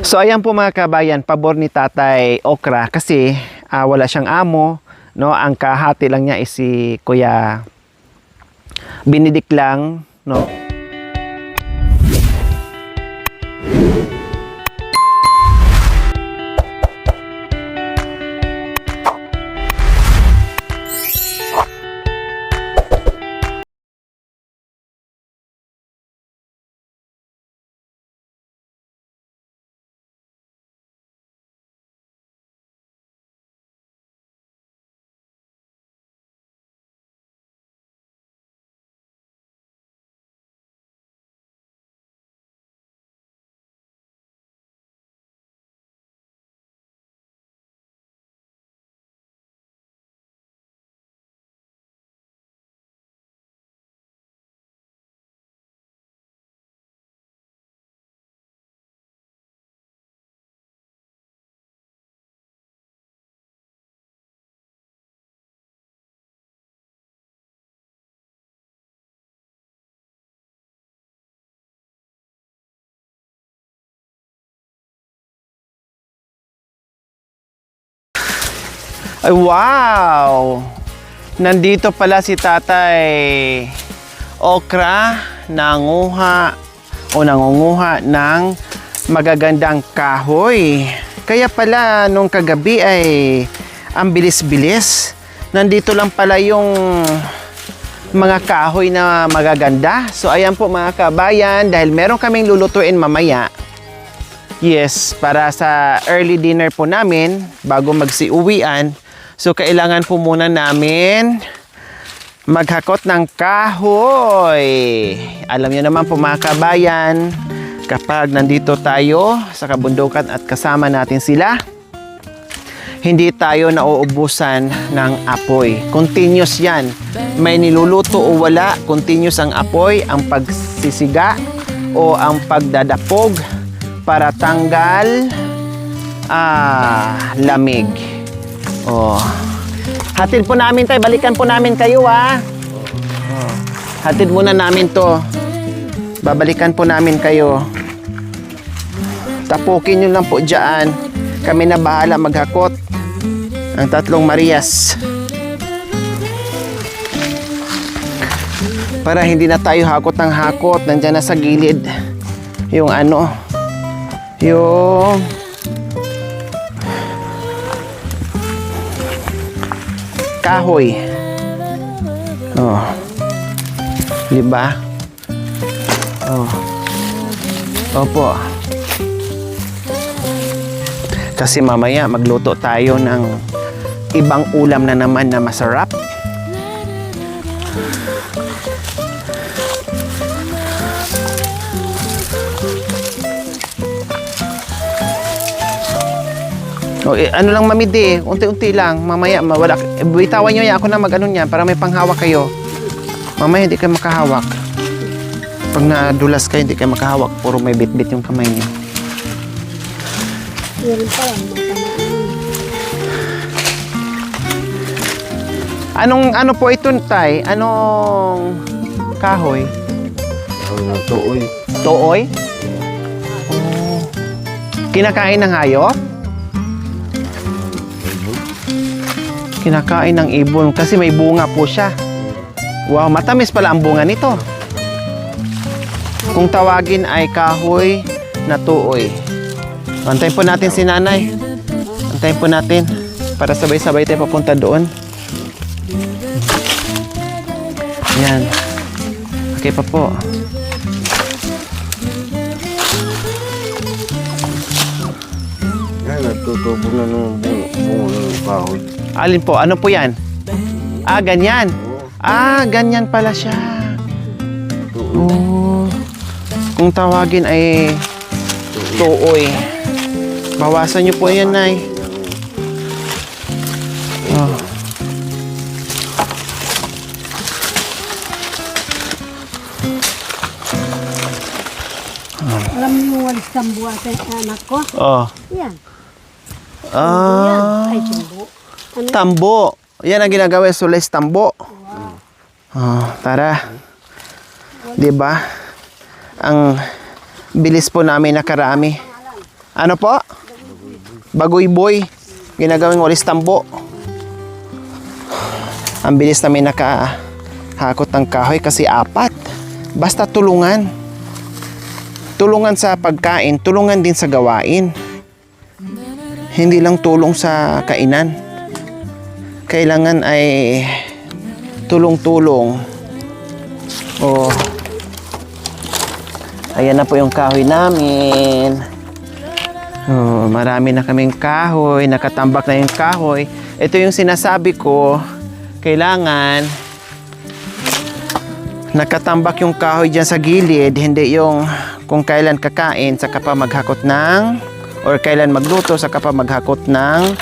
So ayan po mga kabayan, pabor ni Tatay Okra kasi wala siyang amo, no? Ang kahati lang niya is si Kuya Binidik lang, no? Ay, wow! Nandito pala si Tatay Okra nangunguha ng magagandang kahoy. Kaya pala nung kagabi ay ang bilis-bilis. Nandito lang pala yung mga kahoy na magaganda. So ayan po mga kabayan, dahil meron kaming lulutuin mamaya. Yes, para sa early dinner po namin bago magsiuwian. So, kailangan po muna namin maghakot ng kahoy. Alam niyo naman po mga kabayan, kapag nandito tayo sa kabundukan at kasama natin sila, hindi tayo nauubusan ng apoy. Continuous yan. May niluluto o wala, continuous ang apoy, ang pagsisiga o ang pagdadapog para tanggal lamig. Oh. Hatid po namin tayo, balikan po namin kayo Oh. Hatid muna namin to. Babalikan po namin kayo. Tapukin nyo lang po dyan. Kami na bahala maghakot. Ang tatlong Marias. Para hindi na tayo hakot ng hakot. Nandyan na sa gilid. Yung yung kahoy. Oh. Diba? Oh. Opo. Kasi mamaya magluto tayo ng ibang ulam na naman na masarap. Oh, ano lang mamidi, unti-unti lang. Mamaya, wala. Bitawan nyo yan, ako na mag-ano niyan para may panghawak kayo. Mamaya hindi kayo makahawak. Pag nadulas kayo, hindi kayo makahawak. Puro may bit-bit yung kamay niyo. Ano po ito, Tay? Anong kahoy? Tuoy. Tuoy? Oh. Kinakain ng hayop? Kinakain ng ibon kasi may bunga po siya. Wow, matamis pala ang bunga nito. Kung tawagin ay kahoy na tuoy. Antayin po natin si nanay. Antayin po natin para sabay-sabay tayo papunta doon. Yan. Okay pa po. Yan, natutubo na ng bunga ng kahoy. Alin po? Ano po yan? Ganyan. Ganyan pala siya. Oh. Kung tawagin ay tuoy. Bawasan niyo po yan, Nay. Oh. Alam niyo walis tambo at anak ko? Oh. Yan. Ah. Ay, tambo. Ano? Tambo. Yan ang ginagawa sa Sules Tambo. Oh, tara. 'Di ba? Ang bilis po namin nakarami. Ano po? Bagoy boy. Ginagawing walis tambo. Ang bilis namin nakahakot ng kahoy kasi 4. Basta tulungan. Tulungan sa pagkain, tulungan din sa gawain. Hindi lang tulong sa kainan. Kailangan ay tulong-tulong. Oh. Ayan na po yung kahoy namin. Oh, marami na kaming kahoy, nakatambak na yung kahoy. Ito yung sinasabi ko, kailangan nakatambak yung kahoy dyan sa gilid, hindi yung kung kailan kakain, saka pa maghakot ng, or kailan magluto, saka pa maghakot ng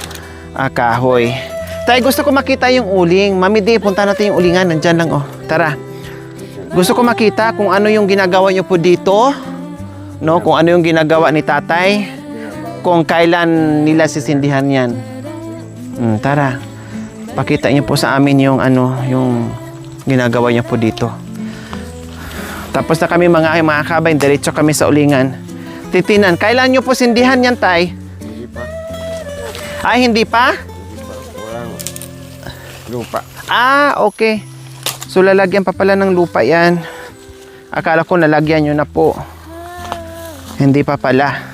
kahoy. Tay, gusto ko makita yung uling. Mami Di, punta natin yung ulingan. Nandyan lang, oh. Tara. Gusto ko makita kung ano yung ginagawa nyo po dito. No? Kung ano yung ginagawa ni tatay. Kung kailan nila sisindihan yan. Tara. Pakita nyo po sa amin yung ano, yung ginagawa nyo po dito. Tapos na kami mga kabay, diretso kami sa ulingan. Titinan, kailan nyo po sindihan yan, tay? Hindi pa. Ay, hindi pa? Walang lupa. Ah, okay. So, lalagyan pa pala ng lupa yan. Akala ko nalagyan nyo na po. Hindi pa pala.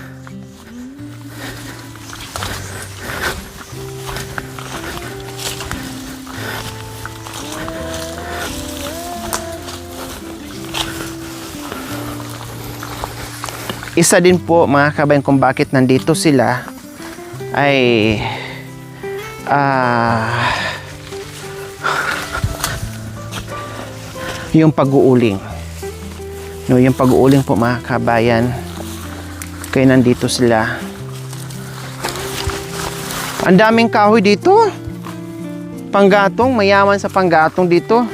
Isa din po mga kabayan kung bakit nandito sila ay yung pag-uuling. No, yung pag-uuling po mga kabayan. Kaya nandito sila. Ang daming kahoy dito. Panggatong, mayaman sa panggatong dito.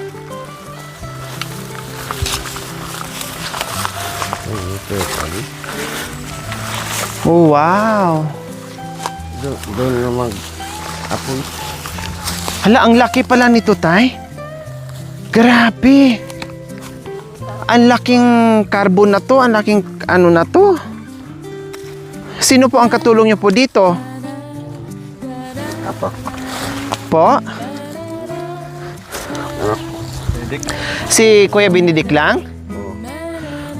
Oh, wow. Doon na mag-apoy. Hala, ang laki pala nito, tay. Grabe. Ang laking carbon na to, ang laking ano na to. Sino po ang katulong niyo po dito? Apa? Po? Si Kuya Benedict lang? Oo.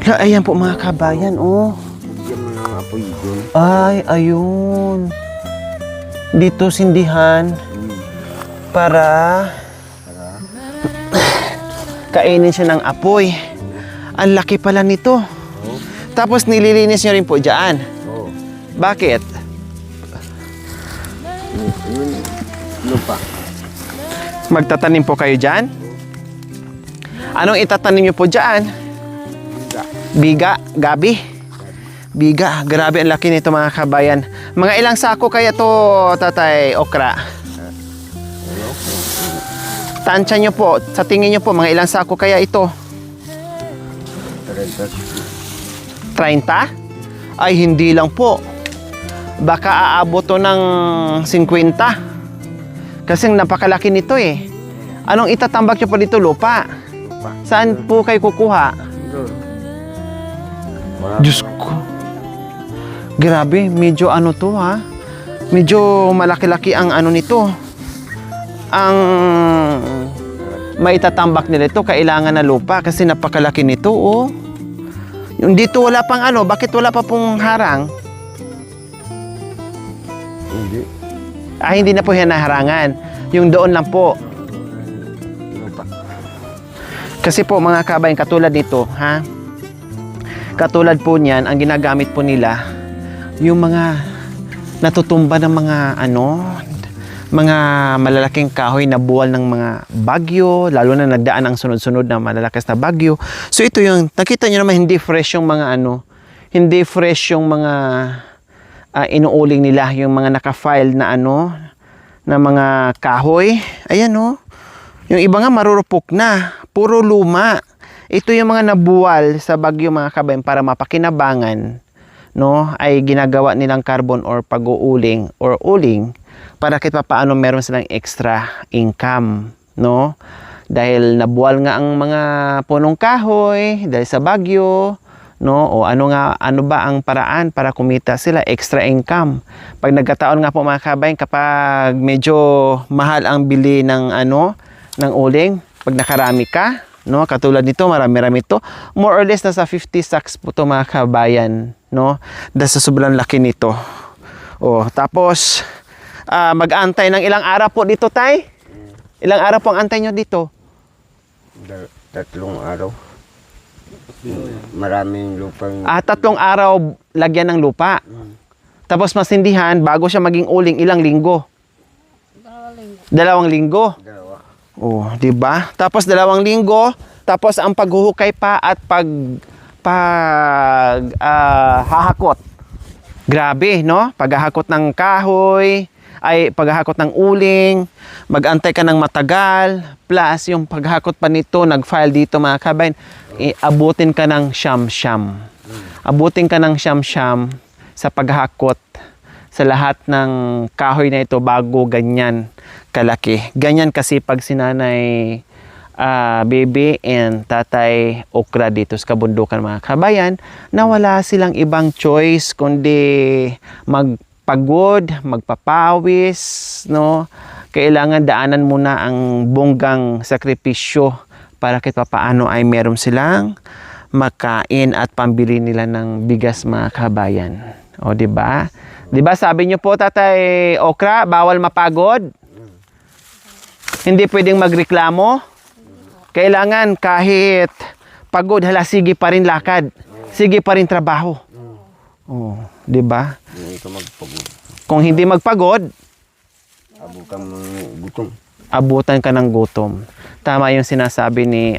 Hala, ayan po mga kabayan, oh. Bigyan mo ng apoy doon. Ay, ayun. Dito sindihan para kainin siya ng apoy. Ang laki pala nito. Tapos nililinis niyo rin po dyan. Oo. Bakit? Yun, lupa. Magtatanim po kayo dyan? Anong itatanim niyo po dyan? Biga, gabi. Biga, grabe ang laki nito mga kabayan. Mga ilang sako kaya to, tatay okra? Tansya nyo po, sa tingin nyo po, mga ilang sako kaya ito? 30? Ay, hindi lang po. Baka aabot to ng 50. Kasi napakalaki nito eh. Anong itatambak nyo po dito? Lupa? Saan po kayo kukuha? Diyos ko. Grabe, medyo ano to ha. Medyo malaki-laki ang ano nito. Ang maitatambak nila ito, kailangan na lupa kasi napakalaki nito oh. Yung dito wala pang ano, bakit wala pa pong harang? Hindi. Ah, hindi na po yan naharangan. Yung doon lang po. Lupa. Kasi po mga kabayan, katulad nito, ha? Katulad po niyan, ang ginagamit po nila, yung mga natutumba ng mga ano, mga malalaking kahoy na buwal ng mga bagyo, lalo na nagdaan ang sunod-sunod na malalakas na bagyo. So ito yung, nakita nyo naman hindi fresh yung mga ano, hindi fresh yung mga inuuling nila, yung mga naka-file na ano, na mga kahoy. Ayan oh. Yung iba nga marurupok na, puro luma. Ito yung mga nabuwal sa bagyo mga kabayan para mapakinabangan, no, ay ginagawa nilang carbon or pag-uuling or uling para kahit paano meron silang extra income, no? Dahil nabuwal nga ang mga punong kahoy dahil sa bagyo, no? O ano ba ang paraan para kumita sila, extra income. Pag nagkataon nga po mga kabayan, kapag medyo mahal ang bili ng ng uling, pag nakarami ka, no? Katulad nito, marami-rami to. More or less nasa 50 sacks po to mga kabayan, no? Dahil sa sobrang laki nito. O, tapos mag-antay ng ilang araw po dito, tay? Ilang araw po ang antay nyo dito? 3 araw. Maraming lupang... 3 araw lagyan ng lupa. Tapos masindihan, bago siya maging uling, ilang linggo? 2 linggo. Dalawa. Oh, 'di ba? Tapos 2 linggo, tapos ang paghuhukay pa at hahakot. Grabe, no? Paghahakot ng kahoy, paghahakot ng uling, mag-antay ka ng matagal, plus yung paghakot pa nito, nag-file dito mga kabayan, abutin ka ng siyam-siyam. Abutin ka ng siyam-siyam sa paghakot sa lahat ng kahoy na ito bago ganyan kalaki. Ganyan kasi pag sinanay baby and tatay Okra dito sa kabundukan mga kabayan, na wala silang ibang choice kundi magpagod, magpapawis, no? Kailangan daanan muna ang bonggang sakripisyo para kahit paano ay meron silang makain at pambili nila ng bigas mga kabayan. O, di ba? Di ba sabi niyo po, Tatay Okra, bawal mapagod? Hindi pwedeng magreklamo? Kailangan kahit pagod, sige pa rin lakad. Sige pa rin trabaho. Oh, 'di ba? Hindi ka magpagod. Kung hindi magpagod, Abutan mo ng gutom. abutan ka ng gutom. Tama yung sinasabi ni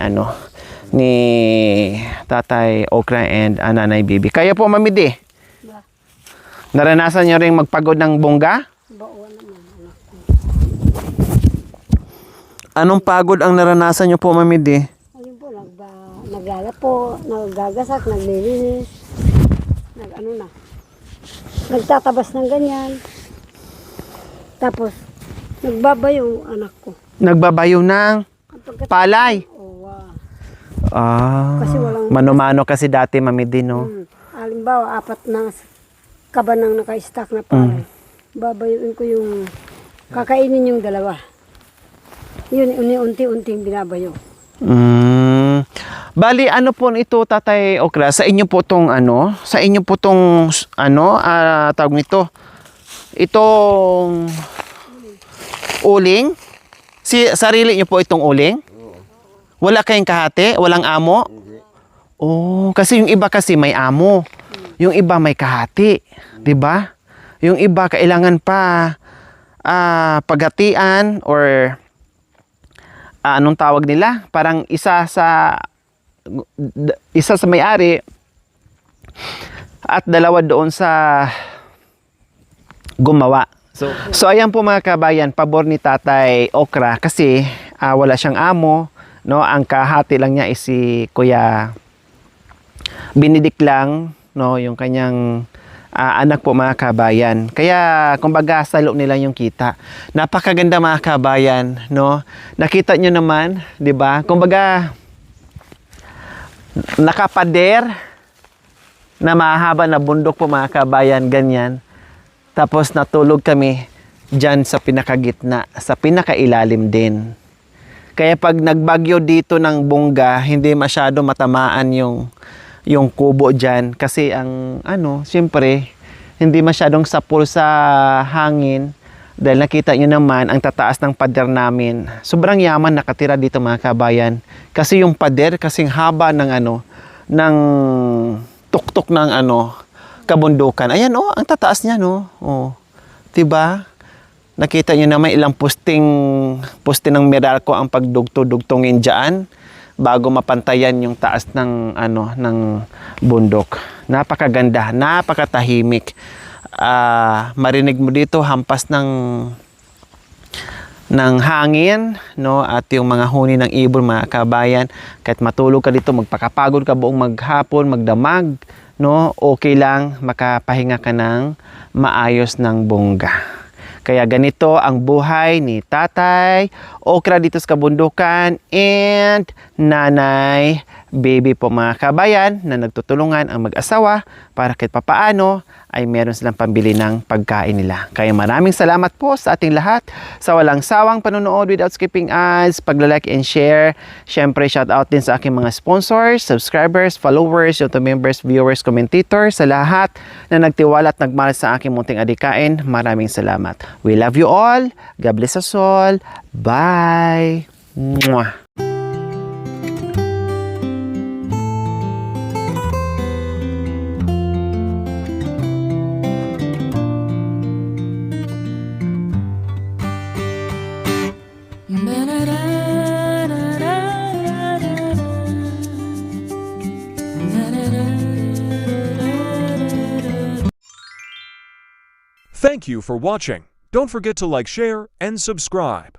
ni Tatay Okra and Nanay Bibi. Kaya po, Mami Di, Ba, naranasan niyo ring magpagod ng bongga? bauan naman. Anak ko. Anong pagod ang naranasan niyo po, Mami Di? Ayun po, naglalapo, naggagasak, naglilinis. Nagtatabas ng ganyan. Tapos, nagbabayo anak ko. Nagbabayo ng palay. Oh, wow. Kasi Kasi walang- mano-mano kasi dati, Mami Di, no? Halimbawa, 4 na kabanang naka-stack na palay. Babayuin ko yung kakainin yung 2. Yun, unti-unting binabayo. Bali, ano po ito, Tatay Okra? Sa inyo po tong tawag nito? Itong uling? Sarili niyo po itong uling? Wala kayong kahati? Walang amo? Hindi. Oh, kasi yung iba kasi may amo. Yung iba may kahati. 'Di ba? Yung iba kailangan pa paghatian or anong tawag nila? Parang isa sa may-ari at 2 doon sa gumawa. So ayan po mga kabayan, pabor ni Tatay Okra kasi wala siyang amo, no? Ang kahati lang niya is si Kuya Binidik lang, no, yung kanyang anak po mga kabayan. Kaya kumbaga salo nila yung kita. Napakaganda mga kabayan, no? Nakita nyo naman, 'di ba? Kumbaga nakapader na mahaba na bundok po mga kabayan, ganyan. Tapos natulog kami diyan sa pinakagitna, sa pinakailalim din. Kaya pag nagbagyo dito ng bongga, hindi masyado matamaan yung kubo dyan. Kasi ang siyempre, hindi masyadong sapul sa hangin. Dahil nakita nyo naman, ang tataas ng pader namin. Sobrang yaman nakatira dito mga kabayan. Kasi yung pader, kasing haba ng ng tuktok ng kabundukan. Ayan ang tataas niya, no? Oh. 'Di ba? Nakita nyo naman ilang poste ng Meralco ang pagdugto-dugtongin diyan bago mapantayan yung taas ng ng bundok. Napakaganda, napakatahimik. Marinig mo dito hampas ng hangin, no, at yung mga huni ng ibon mga kabayan. Kahit matulog ka dito, magpakapagod ka buong maghapon, magdamag, no, okay lang, makapahinga ka ng maayos ng bongga. Kaya ganito ang buhay ni Tatay Okra dito sa kabundukan and Nanay baby po mga kabayan na nagtutulungan ang mag-asawa para kahit papaano ay meron silang pambili ng pagkain nila. Kaya maraming salamat po sa ating lahat sa walang sawang panonood without skipping ads, pag-like and share. Syempre, shout out din sa aking mga sponsors, subscribers, followers, YouTube members, viewers, commentators, sa lahat na nagtiwala at nagmahal sa aking munting adikain. Maraming salamat. We love you all. God bless us all. Bye! Mwah! Thank you for watching. Don't forget to like, share, and subscribe.